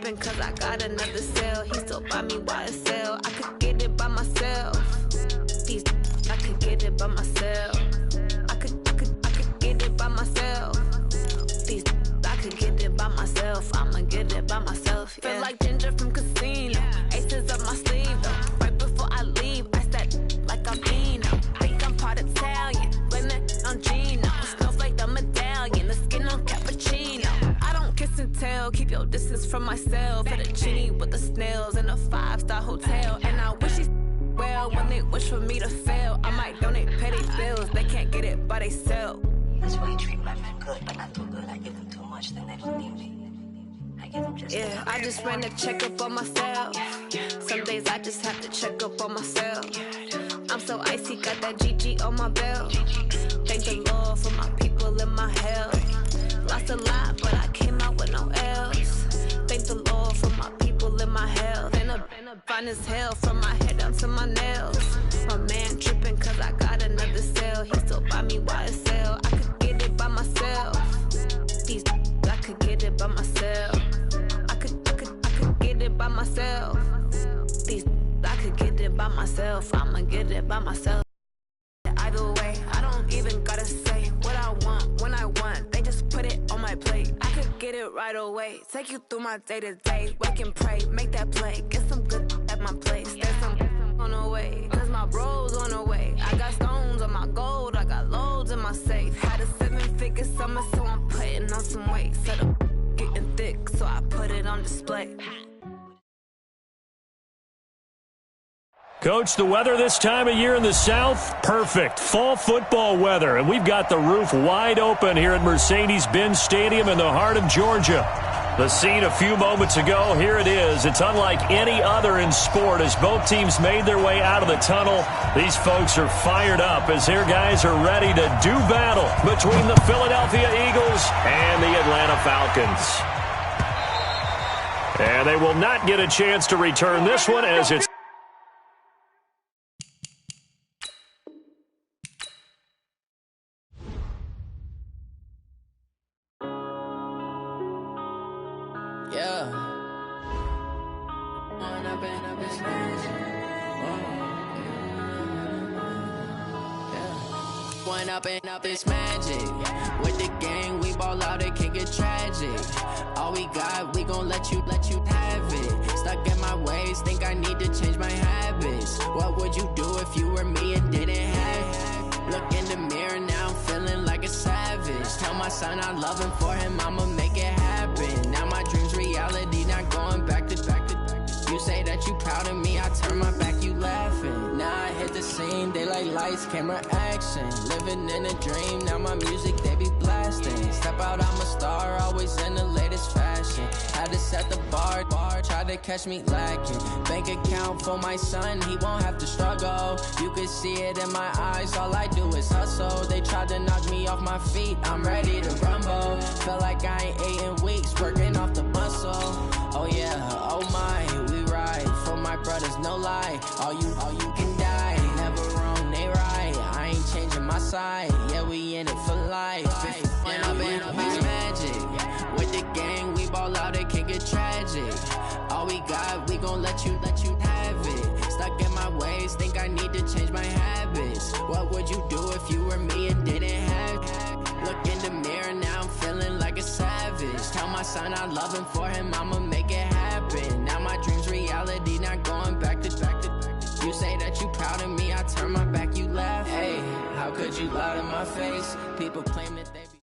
tripping cause I got another cell. He still buy me YSL. I could get it by myself. I could get it by myself. I could get it by myself. I could get it by myself. I'ma get it by myself. Yeah. Feel like Ginger from Casino. Aces up my sleeve though. Right before I leave, I said like I'm Eno. Think I'm part Italian. Blame it on Gino. Snowflake the medallion. The skin on cappuccino. I don't kiss and tell. Keep your distance from myself. Fettuccine with the snails in a 5-star hotel. And I wish he's well when they wish for me to fail. I might donate petty bills. They can't get it by they sell. That's why you treat my men good, but not too good. I give them too much, then they don't need me. I give them just enough. I just ran a checkup on myself. Some days I just have to check up on myself. I'm so icy, got that GG on my belt. Thank the Lord for my people in my health. Lost a lot, but I came out with no L's. Thank the Lord for my people in my health. And a fine as hell from my head down to my nails. My man tripping cause I got another cell. He still buy me YSL. I could get it by myself. I could get it by myself. I could get it by myself. I could get it by myself. I'ma get it by myself. Either way, I don't even gotta say what I want when I want. They just put it on my plate. I could get it right away. Take you through my day to day. Wake and pray, make that play. Get some good at my place. There's some on the way, cause my bro's on the way. I got stones on my gold, I got loads in my safe. Had a 7-figure summer, so I'm putting on some weight. Set up getting thick, so I put it on display. Coach, the weather this time of year in the South, perfect. Fall football weather, and we've got the roof wide open here at Mercedes-Benz Stadium in the heart of Georgia. The scene a few moments ago, here it is. It's unlike any other in sport as both teams made their way out of the tunnel. These folks are fired up as their guys are ready to do battle between the Philadelphia Eagles and the Atlanta Falcons. And they will not get a chance to return this one as it's up is magic. With the gang, we ball out, it can get tragic. All we got, we gon' let you have it. Stuck in my ways, think I need to change my habits. What would you do if you were me and didn't have it? Look in the mirror now, I'm feeling like a savage. Tell my son I love him, for him I'ma make it happen. Now my dream's reality, not going back to. You say that you proud of me, I turn my back, you laughing. Now I hit the scene, they like lights, camera, action. Living in a dream, now my music, they be blasting. Step out, I'm a star, always in the latest fashion. Had to set the bar, try to catch me lacking. Bank account for my son, he won't have to struggle. You can see it in my eyes, all I do is hustle. They tried to knock me off my feet, I'm ready to rumble. Feel like I ain't ate in weeks, working off the muscle. Oh yeah, oh my, we ride for my brothers, no lie. All you can die, never wrong, they right. I ain't changing my side, yeah, we in it for life. When I've been magic, with the gang, we ball out, it can get tragic. All we got, we gon' let you have it. Stuck in my ways, think I need to change my habits. What would you do if you were me and didn't have it? Look in the mirror, now I'm feeling like a savage. Tell my son I love him, for him I'ma make it happen. Now my dream's reality, not going back to. You say that you proud of me, I turn my back, you laugh. Hey, how could you lie to my face? People claim that they be.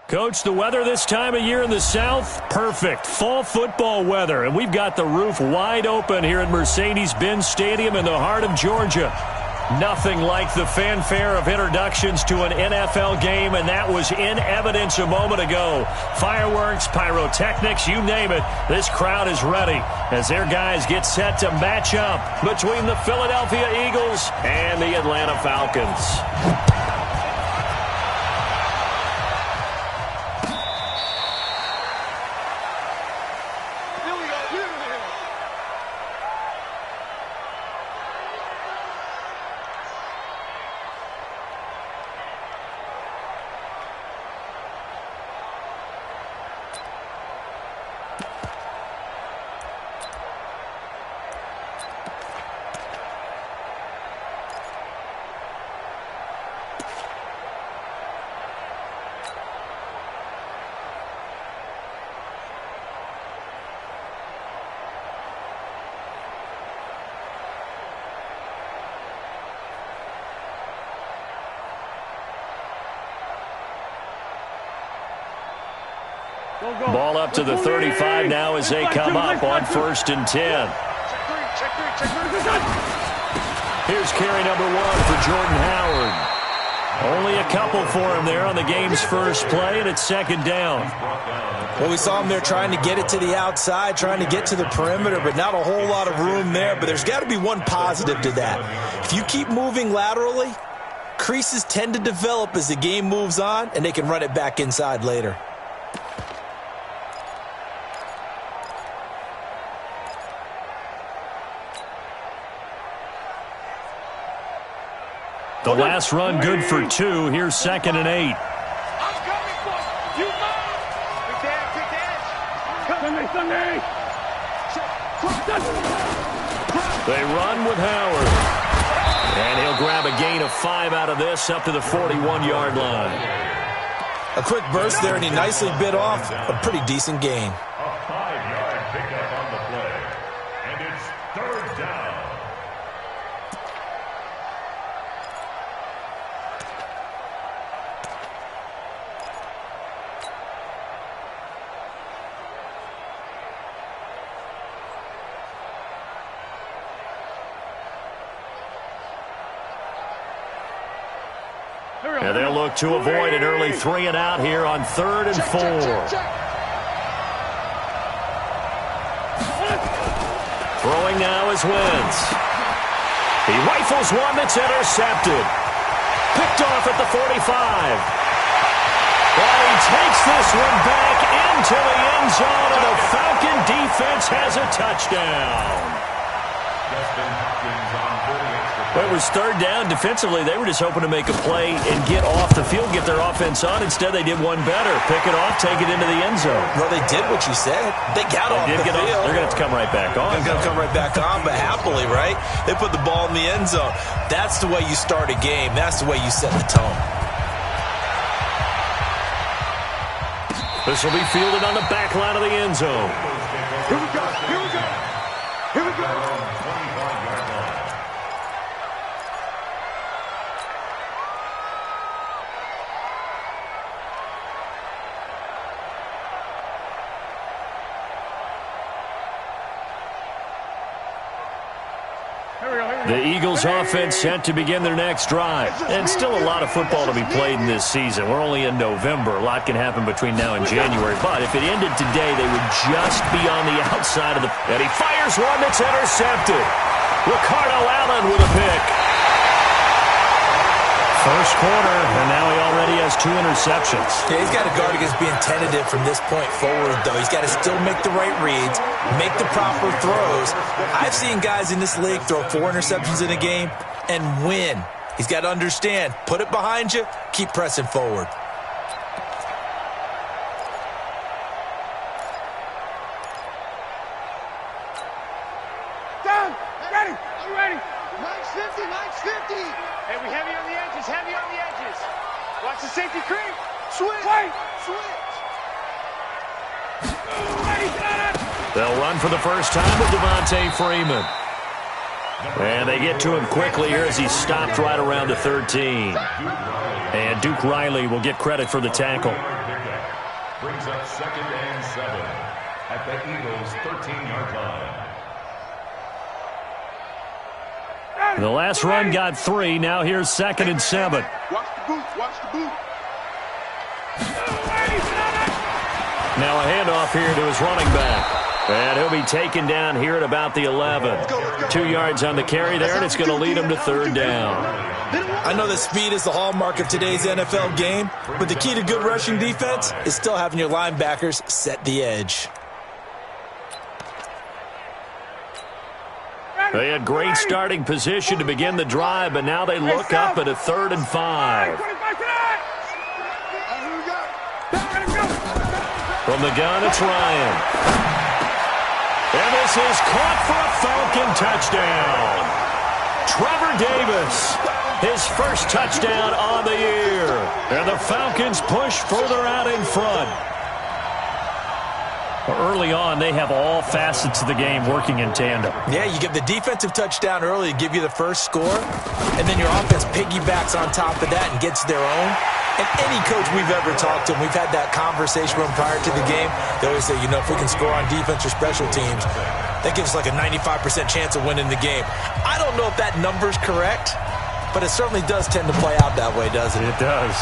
Coach, the weather this time of year in the South, perfect. Fall football weather, and we've got the roof wide open here at Mercedes-Benz Stadium in the heart of Georgia. Nothing like the fanfare of introductions to an NFL game, and that was in evidence a moment ago. Fireworks, pyrotechnics, you name it. This crowd is ready as their guys get set to match up between the Philadelphia Eagles and the Atlanta Falcons. Ball up to the 35 now as they come up on 1st and 10. Here's carry number 1 for Jordan Howard. Only a couple for him there on the game's first play, and it's 2nd down. Well, we saw him there trying to get it to the outside, trying to get to the perimeter, but not a whole lot of room there. But there's got to be one positive to that. If you keep moving laterally, creases tend to develop as the game moves on, and they can run it back inside later. The last run good for 2. Here's 2nd and 8. I'm coming for you. You move. Quick edge. Sunday. They run with Howard. And he'll grab a gain of 5 out of this up to the 41-yard line. A quick burst there, and he nicely bit off a pretty decent gain. A 5-yard pickup on the play. And it's 3rd down. And they'll look to avoid an early 3 and out here on 3rd and 4. Throwing now is Wentz. He rifles one that's intercepted. Picked off at the 45. But he takes this one back into the end zone, and the Falcon defense has a touchdown. Well, it was 3rd down. Defensively, they were just hoping to make a play and get off the field, get their offense on. Instead, they did one better. Pick it off, take it into the end zone. Well, they did what you said. They got off the field. They're going to have to come right back on. They're going to come right back on, but happily, right? They put the ball in the end zone. That's the way you start a game. That's the way you set the tone. This will be fielded on the back line of the end zone. Here we go. Here we go. Here we go. The Eagles offense set to begin their next drive. And still a lot of football to be played in this season. We're only in November. A lot can happen between now and January. But if it ended today, they would just be on the outside of the... And he fires one that's intercepted. Ricardo Allen with a pick. First quarter, and now he already has 2 interceptions. Yeah, he's got to guard against being tentative from this point forward, though. He's got to still make the right reads, make the proper throws. I've seen guys in this league throw 4 interceptions in a game and win. He's got to understand, put it behind you, keep pressing forward. Down. Ready. I'm ready. 950. 950. Hey, we heavy on the edges. Heavy on the edges. Watch the safety creep. Switch. Wait. Switch. Ready. Got it. They'll run for the first time with Devontae Freeman. And they get to him quickly here as he's stopped right around the 13. And Duke Riley will get credit for the tackle. Brings up 2nd and 7 at the Eagles' 13-yard line. The last run got 3. Now here's 2nd and 7. Watch the boot. Watch the boot. Now a handoff here to his running back. And he'll be taken down here at about the 11. 2 yards on the carry there, and it's going to lead him to 3rd down. I know that speed is the hallmark of today's NFL game, but the key to good rushing defense is still having your linebackers set the edge. They had great starting position to begin the drive, but now they look up at a 3rd and 5. From the gun, it's Ryan. And this is caught for a Falcon touchdown. Trevor Davis, his first touchdown on the year. And the Falcons push further out in front. Early on, they have all facets of the game working in tandem. Yeah, you get the defensive touchdown early to give you the first score, and then your offense piggybacks on top of that and gets their own. And any coach we've ever talked to, and we've had that conversation with them prior to the game, they always say, if we can score on defense or special teams, that gives us like a 95% chance of winning the game. I don't know if that number's correct, but it certainly does tend to play out that way, doesn't it? It does.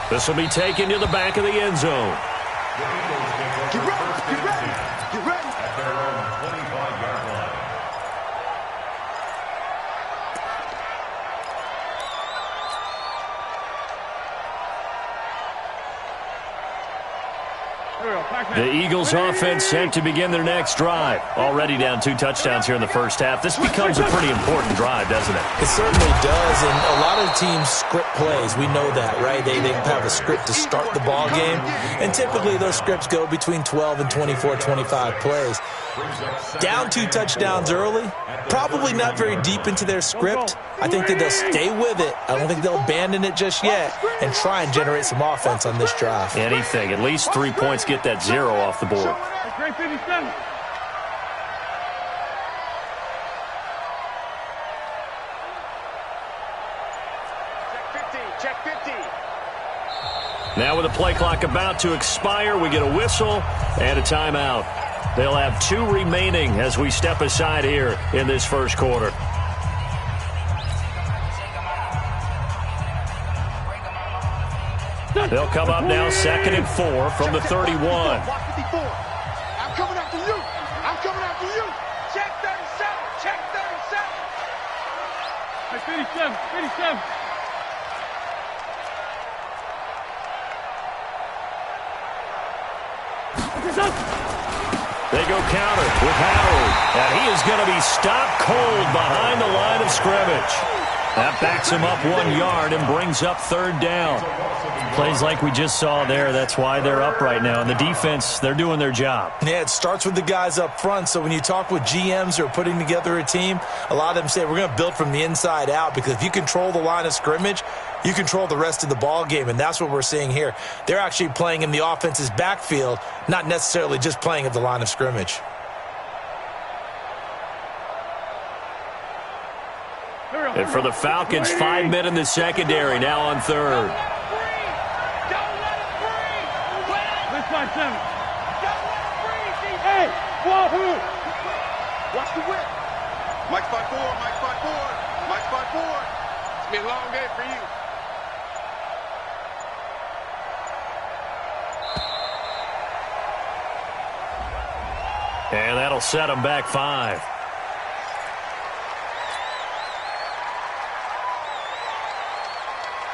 This will be taken to the back of the end zone. Get ready, get ready, get ready. At their own 25-yard line. The Eagles offense set to begin their next drive. Already down 2 touchdowns here in the first half. This becomes a pretty important drive, doesn't it? It certainly does, and a lot of teams script plays. We know that, right? They have a script to start the ball game, and typically those scripts go between 12 and 24, 25 plays. Down 2 touchdowns early, probably not very deep into their script. I think that they'll stay with it. I don't think they'll abandon it just yet and try and generate some offense on this drive. Anything. At least 3 points, get that 0 off the board. Great 57. Check 50. Now with the play clock about to expire, we get a whistle and a timeout. They'll have 2 remaining as we step aside here in this first quarter. They'll come up now 2nd and 4 from the 31. I'm coming after you. I'm coming after you. Check 37. Check 37. 57. 57. They go counter with Howard, and he is going to be stopped cold behind the line of scrimmage. That backs him up 1 yard and brings up 3rd down. Plays like we just saw there, that's why they're up right now. And the defense, they're doing their job. Yeah, it starts with the guys up front. So when you talk with GMs who are putting together a team, a lot of them say we're going to build from the inside out, because if you control the line of scrimmage, you control the rest of the ball game, and that's what we're seeing here. They're actually playing in the offense's backfield, not necessarily just playing at the line of scrimmage. And for the Falcons, 5 men in the secondary, now on 3rd. Hey, Wahoo! Watch the whip. Mike 5-4, Mike 5-4, Mike 5-4. It's been a long day for you. And that'll set them back 5.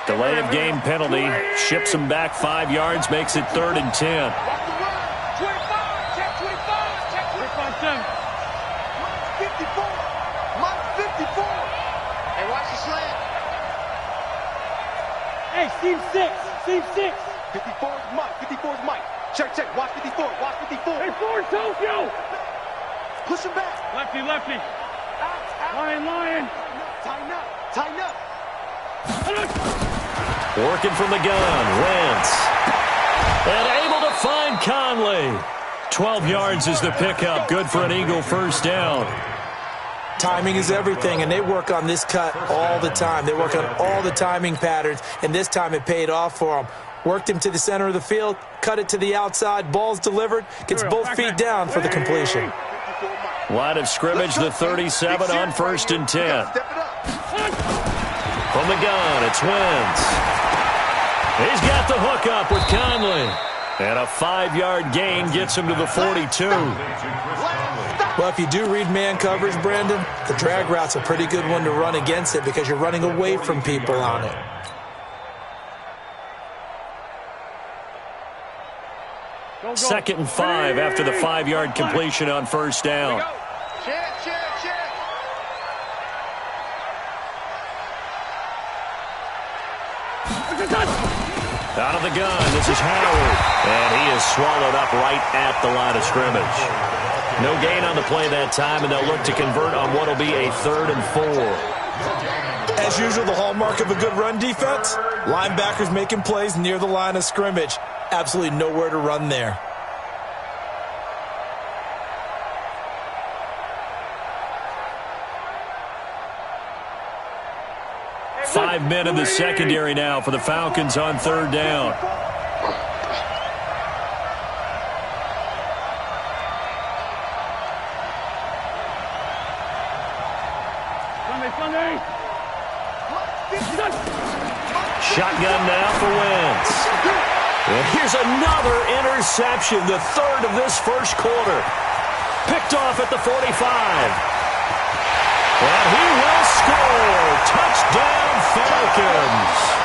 Delay of game penalty ships them back 5 yards, makes it 3rd and 10. 25, check 25, check 25. Mike 54, Mike 54. Hey, watch the slant. Hey, seam 6. 54 is Mike, 54 is Mike. Check, watch 54, watch 54. Hey, 4 Tokyo. Push him back. Lefty. Out. Lion. Tighten up. Working from the gun, Wentz. And able to find Conley. 12 yards is the pickup. Good for an Eagle first down. Timing is everything, and they work on this cut all the time. They work on all the timing patterns, and this time it paid off for them. Worked him to the center of the field, cut it to the outside, ball's delivered, gets both feet down for the completion. Line of scrimmage, the 37 on 1st and 10. From the gun, it's Wentz. He's got the hook up with Conley. And a 5-yard gain gets him to the 42. Well, if you do read man coverage, Brandon, the drag route's a pretty good one to run against it because you're running away from people on it. Second and 5 after the 5-yard completion on first down. Check. Out of the gun, this is Howard. And he is swallowed up right at the line of scrimmage. No gain on the play that time, and they'll look to convert on what will be a 3rd and 4. As usual, the hallmark of a good run defense, linebackers making plays near the line of scrimmage. Absolutely nowhere to run there. 5 men in the secondary now for the Falcons on 3rd down. Shotgun now for Wentz. And here's another interception, the 3rd of this first quarter. Picked off at the 45. And he will score. Touchdown, Falcons.